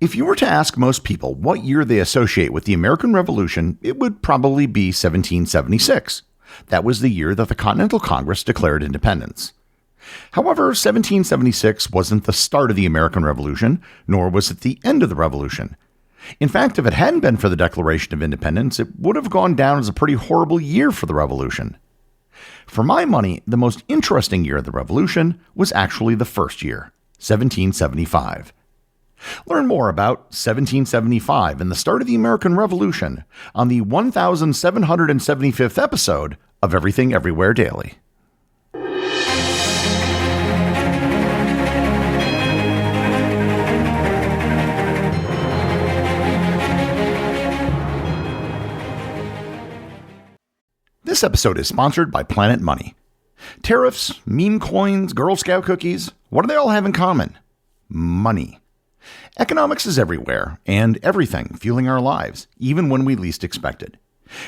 If you were to ask most people what year they associate with the American Revolution, it would probably be 1776. That was the year that the Continental Congress declared independence. However, 1776 wasn't the start of the American Revolution, nor was it the end of the Revolution. In fact, if it hadn't been for the Declaration of Independence, it would have gone down as a pretty horrible year for the Revolution. For my money, the most interesting year of the Revolution was actually the first year, 1775. Learn more about 1775 and the start of the American Revolution on the 1775th episode of Everything Everywhere Daily. This episode is sponsored by Planet Money. Tariffs, meme coins, Girl Scout cookies, what do they all have in common? Money. Economics is everywhere and everything fueling our lives, even when we least expect it.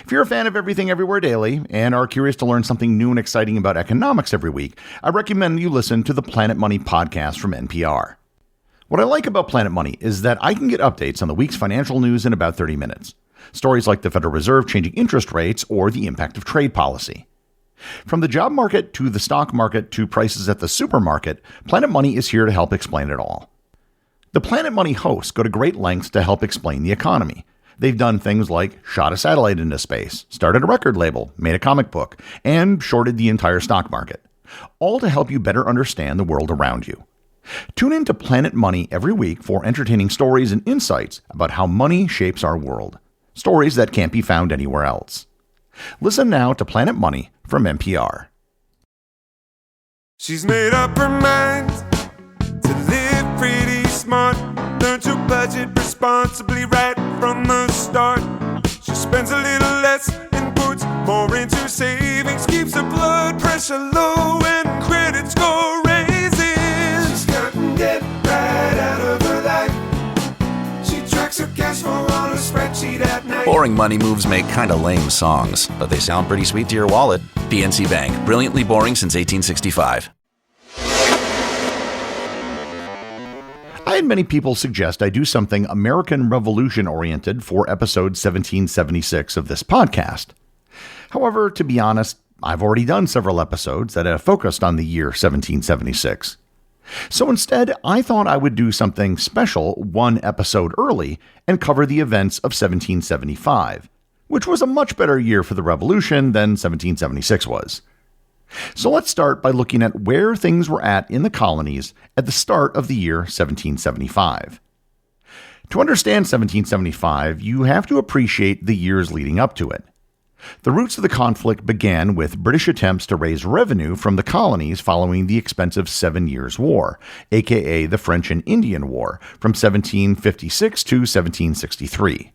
If you're a fan of Everything Everywhere Daily and are curious to learn something new and exciting about economics every week, I recommend you listen to the Planet Money podcast from NPR. What I like about Planet Money is that I can get updates on the week's financial news in about 30 minutes. Stories like the Federal Reserve changing interest rates or the impact of trade policy. From the job market to the stock market to prices at the supermarket, Planet Money is here to help explain it all. The Planet Money hosts go to great lengths to help explain the economy. They've done things like shot a satellite into space, started a record label, made a comic book, and shorted the entire stock market. All to help you better understand the world around you. Tune in to Planet Money every week for entertaining stories and insights about how money shapes our world. Stories that can't be found anywhere else. Listen now to Planet Money from NPR. She's made up her mind to live pretty smart. Learn to budget responsibly right from the start. She spends a little less and puts more into savings. Keeps her blood pressure low and credit score raises. She's cutting debt right out of her life. She tracks her cash flow on a spreadsheet at night. Boring money moves make kind of lame songs, but they sound pretty sweet to your wallet. PNC Bank, brilliantly boring since 1865. I had many people suggest I do something American Revolution-oriented for episode 1776 of this podcast. However, to be honest, I've already done several episodes that have focused on the year 1776. So instead, I thought I would do something special one episode early and cover the events of 1775, which was a much better year for the Revolution than 1776 was. So let's start by looking at where things were at in the colonies at the start of the year 1775. To understand 1775, you have to appreciate the years leading up to it. The roots of the conflict began with British attempts to raise revenue from the colonies following the expensive 7 Years' War, aka the French and Indian War, from 1756 to 1763.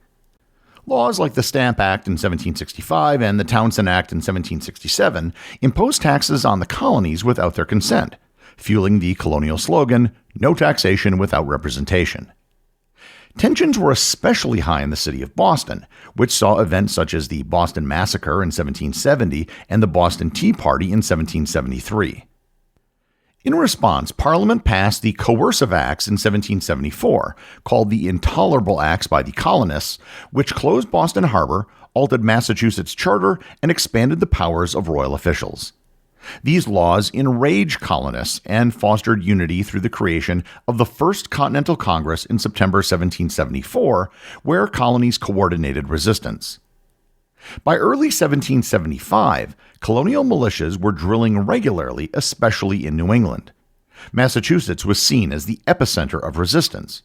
Laws like the Stamp Act in 1765 and the Townshend Act in 1767 imposed taxes on the colonies without their consent, fueling the colonial slogan, "No taxation without representation." Tensions were especially high in the city of Boston, which saw events such as the Boston Massacre in 1770 and the Boston Tea Party in 1773. In response, Parliament passed the Coercive Acts in 1774, called the Intolerable Acts by the colonists, which closed Boston Harbor, altered Massachusetts' charter, and expanded the powers of royal officials. These laws enraged colonists and fostered unity through the creation of the First Continental Congress in September 1774, where colonies coordinated resistance. By early 1775, colonial militias were drilling regularly, especially in New England. Massachusetts was seen as the epicenter of resistance.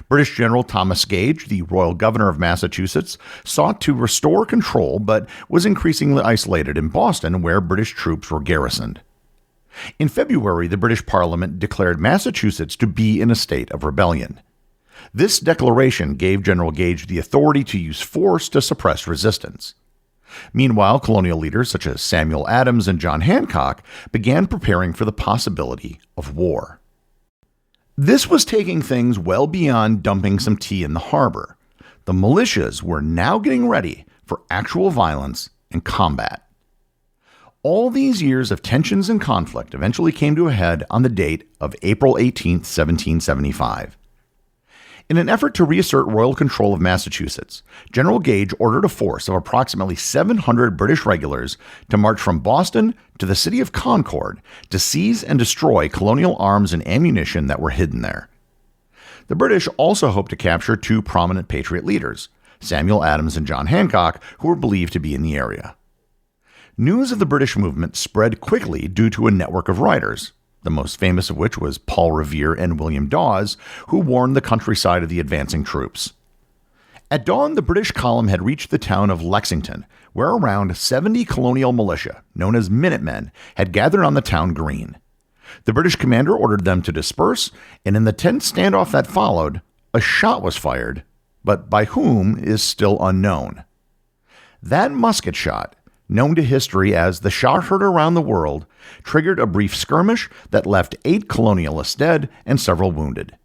British General Thomas Gage, the royal governor of Massachusetts, sought to restore control but was increasingly isolated in Boston, where British troops were garrisoned. In February, the British Parliament declared Massachusetts to be in a state of rebellion. This declaration gave General Gage the authority to use force to suppress resistance. Meanwhile, colonial leaders such as Samuel Adams and John Hancock began preparing for the possibility of war. This was taking things well beyond dumping some tea in the harbor. The militias were now getting ready for actual violence and combat. All these years of tensions and conflict eventually came to a head on the date of April 18, 1775. In an effort to reassert royal control of Massachusetts, General Gage ordered a force of approximately 700 British regulars to march from Boston to the city of Concord to seize and destroy colonial arms and ammunition that were hidden there. The British also hoped to capture two prominent Patriot leaders, Samuel Adams and John Hancock, who were believed to be in the area. News of the British movement spread quickly due to a network of writers, the most famous of which was Paul Revere and William Dawes, who warned the countryside of the advancing troops. At dawn, the British column had reached the town of Lexington, where around 70 colonial militia, known as Minutemen, had gathered on the town green. The British commander ordered them to disperse, and in the tense standoff that followed, a shot was fired, but by whom is still unknown. That musket shot, known to history as the shot heard around the world, triggered a brief skirmish that left 8 colonialists dead and several wounded.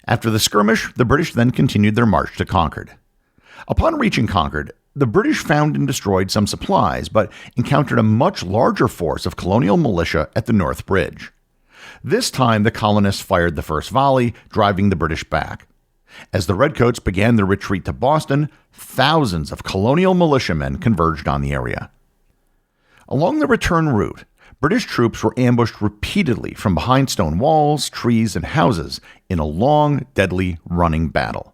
After the skirmish, the British then continued their march to Concord. Upon reaching Concord, the British found and destroyed some supplies, but encountered a much larger force of colonial militia at the North Bridge. This time, the colonists fired the first volley, driving the British back. As the Redcoats began their retreat to Boston, thousands of colonial militiamen converged on the area. Along the return route, British troops were ambushed repeatedly from behind stone walls, trees, and houses in a long, deadly running battle.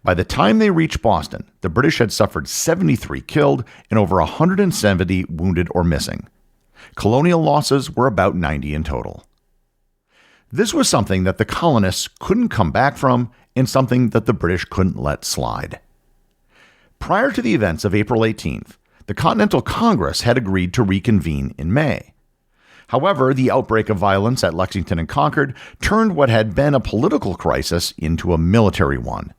By the time they reached Boston, the British had suffered 73 killed and over 170 wounded or missing. Colonial losses were about 90 in total. This was something that the colonists couldn't come back from and something that the British couldn't let slide. Prior to the events of April 18th, the Continental Congress had agreed to reconvene in May. However, the outbreak of violence at Lexington and Concord turned what had been a political crisis into a military one.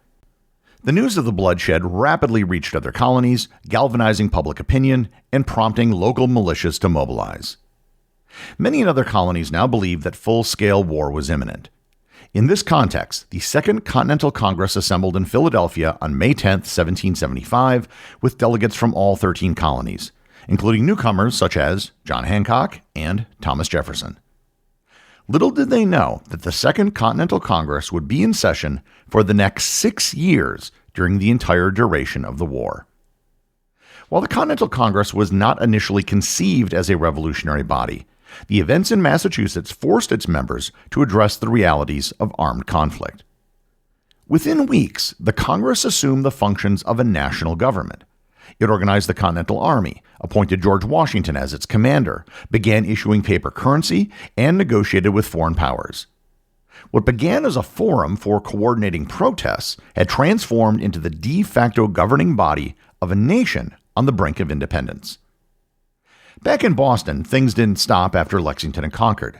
The news of the bloodshed rapidly reached other colonies, galvanizing public opinion and prompting local militias to mobilize. Many in other colonies now believed that full-scale war was imminent. In this context, the Second Continental Congress assembled in Philadelphia on May 10, 1775, with delegates from all 13 colonies, including newcomers such as John Hancock and Thomas Jefferson. Little did they know that the Second Continental Congress would be in session for the next 6 years during the entire duration of the war. While the Continental Congress was not initially conceived as a revolutionary body, the events in Massachusetts forced its members to address the realities of armed conflict. Within weeks, the Congress assumed the functions of a national government. It organized the Continental Army, appointed George Washington as its commander, began issuing paper currency, and negotiated with foreign powers. What began as a forum for coordinating protests had transformed into the de facto governing body of a nation on the brink of independence. Back in Boston, things didn't stop after Lexington and Concord.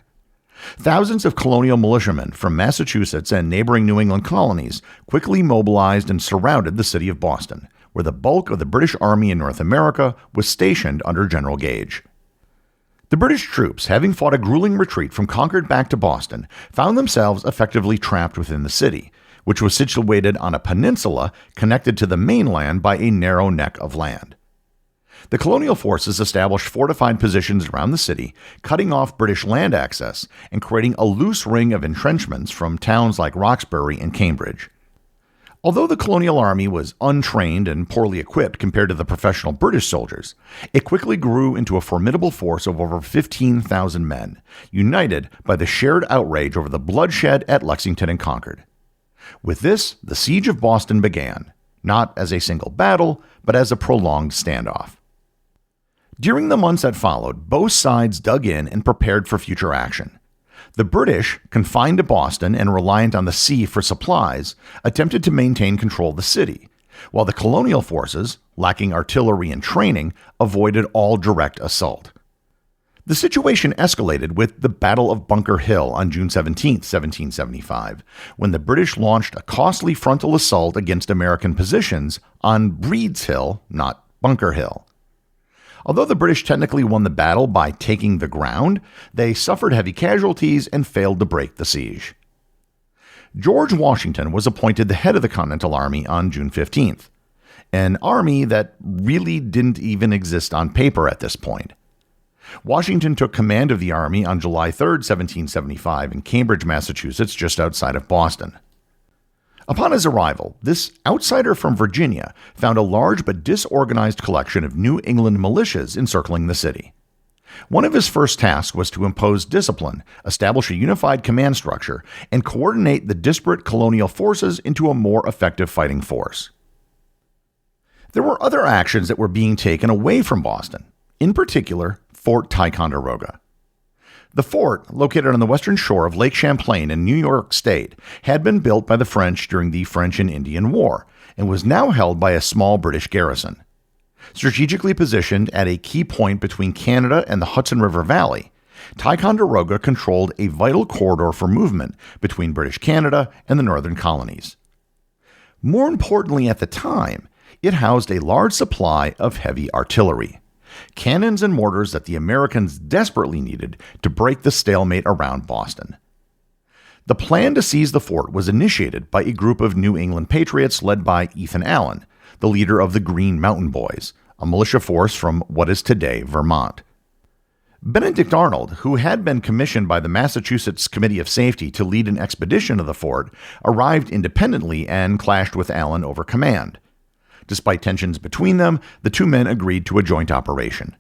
Thousands of colonial militiamen from Massachusetts and neighboring New England colonies quickly mobilized and surrounded the city of Boston, where the bulk of the British Army in North America was stationed under General Gage. The British troops, having fought a grueling retreat from Concord back to Boston, found themselves effectively trapped within the city, which was situated on a peninsula connected to the mainland by a narrow neck of land. The colonial forces established fortified positions around the city, cutting off British land access and creating a loose ring of entrenchments from towns like Roxbury and Cambridge. Although the colonial army was untrained and poorly equipped compared to the professional British soldiers, it quickly grew into a formidable force of over 15,000 men, united by the shared outrage over the bloodshed at Lexington and Concord. With this, the siege of Boston began, not as a single battle, but as a prolonged standoff. During the months that followed, both sides dug in and prepared for future action. The British, confined to Boston and reliant on the sea for supplies, attempted to maintain control of the city, while the colonial forces, lacking artillery and training, avoided all direct assault. The situation escalated with the Battle of Bunker Hill on June 17, 1775, when the British launched a costly frontal assault against American positions on Breed's Hill, not Bunker Hill. Although the British technically won the battle by taking the ground, they suffered heavy casualties and failed to break the siege. George Washington was appointed the head of the Continental Army on June 15th, an army that really didn't even exist on paper at this point. Washington took command of the army on July 3, 1775, in Cambridge, Massachusetts, just outside of Boston. Upon his arrival, this outsider from Virginia found a large but disorganized collection of New England militias encircling the city. One of his first tasks was to impose discipline, establish a unified command structure, and coordinate the disparate colonial forces into a more effective fighting force. There were other actions that were being taken away from Boston, in particular, Fort Ticonderoga. The fort, located on the western shore of Lake Champlain in New York State, had been built by the French during the French and Indian War and was now held by a small British garrison. Strategically positioned at a key point between Canada and the Hudson River Valley, Ticonderoga controlled a vital corridor for movement between British Canada and the northern colonies. More importantly at the time, it housed a large supply of heavy artillery, cannons and mortars that the Americans desperately needed to break the stalemate around Boston. The plan to seize the fort was initiated by a group of New England patriots led by Ethan Allen, the leader of the Green Mountain Boys, a militia force from what is today Vermont. Benedict Arnold, who had been commissioned by the Massachusetts Committee of Safety to lead an expedition to the fort, arrived independently and clashed with Allen over command. Despite tensions between them, the two men agreed to a joint operation.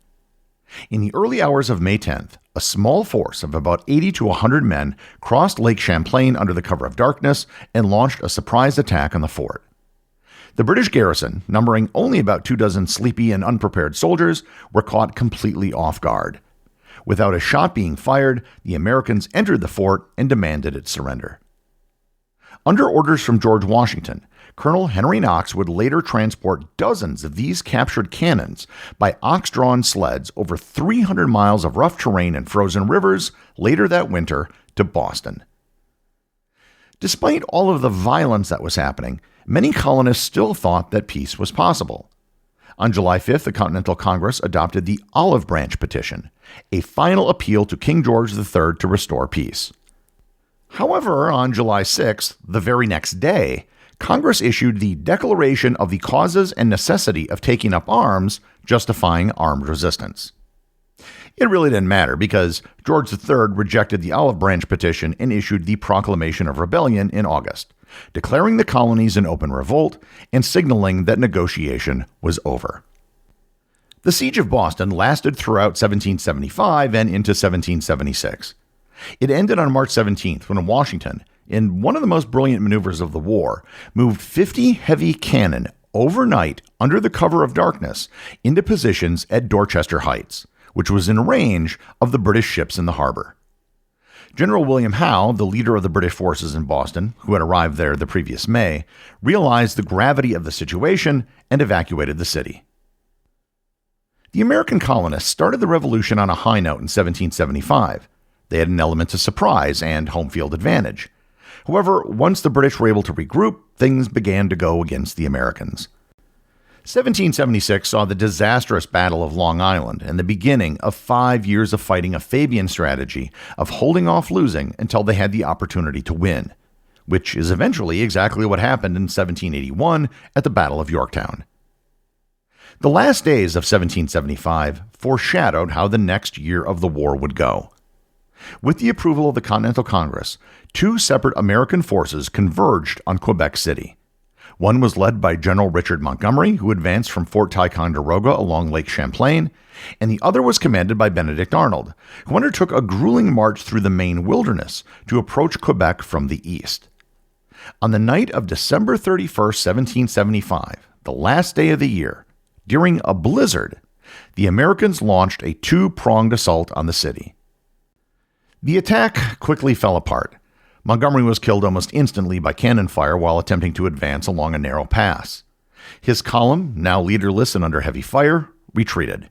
In the early hours of May 10th, a small force of about 80 to 100 men crossed Lake Champlain under the cover of darkness and launched a surprise attack on the fort. The British garrison, numbering only about 24 sleepy and unprepared soldiers, were caught completely off guard. Without a shot being fired, the Americans entered the fort and demanded its surrender. Under orders from George Washington, Colonel Henry Knox would later transport dozens of these captured cannons by ox-drawn sleds over 300 miles of rough terrain and frozen rivers later that winter to Boston. Despite all of the violence that was happening, many colonists still thought that peace was possible. On July 5th, the Continental Congress adopted the Olive Branch Petition, a final appeal to King George III to restore peace. However, on July 6th, the very next day, Congress issued the Declaration of the Causes and Necessity of Taking Up Arms, justifying armed resistance. It really didn't matter because George III rejected the Olive Branch Petition and issued the Proclamation of Rebellion in August, declaring the colonies in open revolt and signaling that negotiation was over. The Siege of Boston lasted throughout 1775 and into 1776. It ended on March 17th when Washington, in one of the most brilliant maneuvers of the war, moved 50 heavy cannon overnight under the cover of darkness into positions at Dorchester Heights, which was in range of the British ships in the harbor. General William Howe, the leader of the British forces in Boston, who had arrived there the previous May, realized the gravity of the situation and evacuated the city. The American colonists started the revolution on a high note in 1775. They had an element of surprise and home field advantage. However, once the British were able to regroup, things began to go against the Americans. 1776 saw the disastrous Battle of Long Island and the beginning of 5 years of fighting a Fabian strategy of holding off losing until they had the opportunity to win, which is eventually exactly what happened in 1781 at the Battle of Yorktown. The last days of 1775 foreshadowed how the next year of the war would go. With the approval of the Continental Congress, two separate American forces converged on Quebec City. One was led by General Richard Montgomery, who advanced from Fort Ticonderoga along Lake Champlain, and the other was commanded by Benedict Arnold, who undertook a grueling march through the Maine wilderness to approach Quebec from the east. On the night of December 31st, 1775, the last day of the year, during a blizzard, the Americans launched a two-pronged assault on the city. The attack quickly fell apart. Montgomery was killed almost instantly by cannon fire while attempting to advance along a narrow pass. His column, now leaderless and under heavy fire, retreated.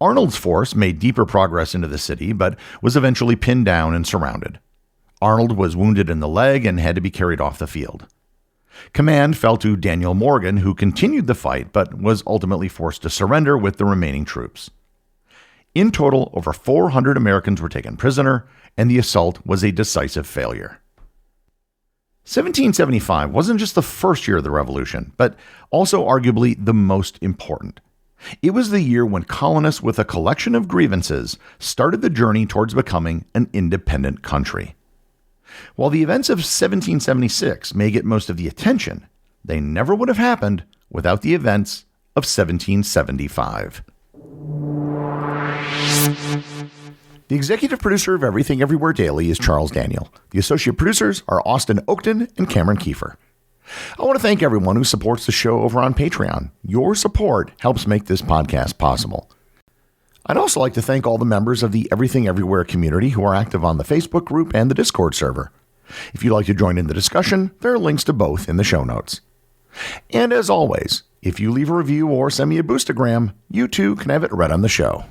Arnold's force made deeper progress into the city, but was eventually pinned down and surrounded. Arnold was wounded in the leg and had to be carried off the field. Command fell to Daniel Morgan, who continued the fight, but was ultimately forced to surrender with the remaining troops. In total, over 400 Americans were taken prisoner, and the assault was a decisive failure. 1775 wasn't just the first year of the Revolution, but also arguably the most important. It was the year when colonists with a collection of grievances started the journey towards becoming an independent country. While the events of 1776 may get most of the attention, they never would have happened without the events of 1775. The executive producer of Everything Everywhere Daily is Charles Daniel. The associate producers are Austin Oakton and Cameron Kiefer. I want to thank everyone who supports the show over on Patreon. Your support helps make this podcast possible. I'd also like to thank all the members of the Everything Everywhere community who are active on the Facebook group and the Discord server. If you'd like to join in the discussion, there are links to both in the show notes. And as always, if you leave a review or send me a boostagram, you too can have it read on the show.